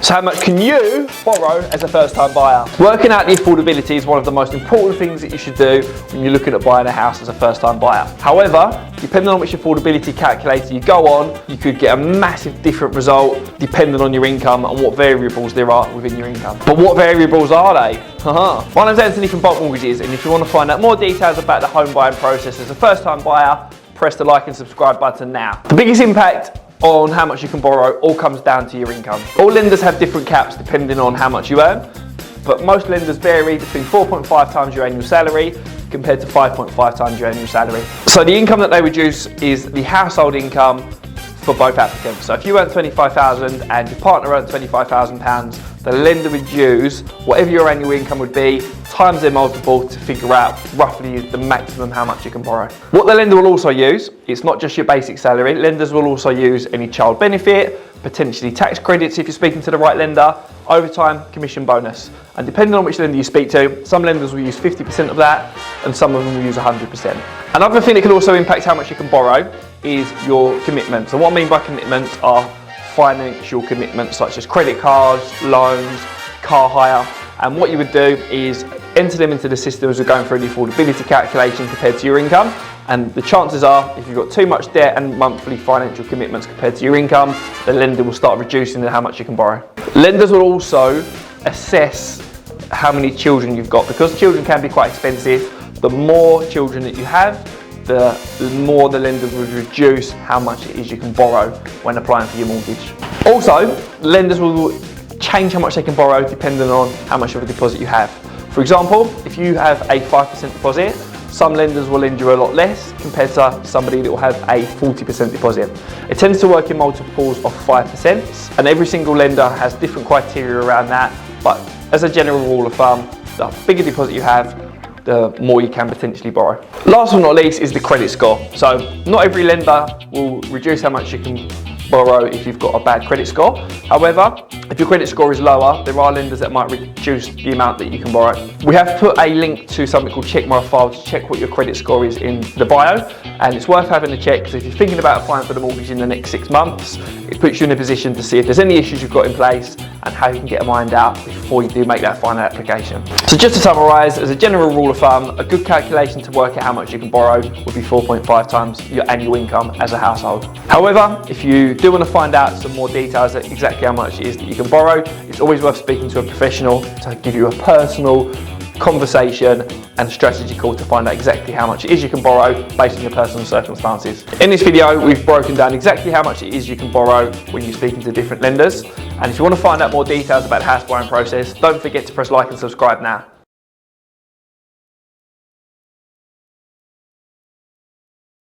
So how much can you borrow as a first-time buyer? Working out the affordability is one of the most important things that you should do when you're looking at buying a house as a first-time buyer. However, depending on which affordability calculator you go on, you could get a massive different result depending on your income and what variables there are within your income. But what variables are they? My name's Anthony from Bulk Mortgages, and if you want to find out more details about the home buying process as a first-time buyer, press the like and subscribe button now. The biggest impact on how much you can borrow all comes down to your income. All lenders have different caps depending on how much you earn, but most lenders vary between 4.5 times your annual salary compared to 5.5 times your annual salary. So the income that they reduce is the household income for both applicants. So if you earn £25,000 and your partner earns £25,000, the lender would use whatever your annual income would be times their multiple to figure out roughly the maximum how much you can borrow. What the lender will also use, it's not just your basic salary, lenders will also use any child benefit, potentially tax credits if you're speaking to the right lender, overtime, commission bonus. And depending on which lender you speak to, some lenders will use 50% of that and some of them will use 100%. Another thing that can also impact how much you can borrow is your commitments. And what I mean by commitments are financial commitments such as credit cards, loans, car hire. And what you would do is enter them into the system as we're going through the affordability calculation compared to your income. And the chances are, if you've got too much debt and monthly financial commitments compared to your income, the lender will start reducing how much you can borrow. Lenders will also assess how many children you've got, because children can be quite expensive. The more children that you have, the more the lender will reduce how much it is you can borrow when applying for your mortgage. Also, lenders will change how much they can borrow depending on how much of a deposit you have. For example, if you have a 5% deposit, some lenders will lend you a lot less compared to somebody that will have a 40% deposit. It tends to work in multiples of 5%, and every single lender has different criteria around that, but as a general rule of thumb, the bigger deposit you have, the more you can potentially borrow. Last but not least is the credit score. So not every lender will reduce how much you can borrow if you've got a bad credit score. However, if your credit score is lower, there are lenders that might reduce the amount that you can borrow. We have put a link to something called Check My File to check what your credit score is in the bio, and it's worth having a check because if you're thinking about applying for the mortgage in the next 6 months, it puts you in a position to see if there's any issues you've got in place and how you can get them ironed out before you do make that final application. So just to summarise, as a general rule of thumb, a good calculation to work out how much you can borrow would be 4.5 times your annual income as a household. However, if you do want to find out some more details at exactly how much it is that you can borrow, it's always worth speaking to a professional to give you a personal conversation and strategy call to find out exactly how much it is you can borrow based on your personal circumstances. In this video, we've broken down exactly how much it is you can borrow when you're speaking to different lenders. And if you want to find out more details about the house buying process, don't forget to press like and subscribe now.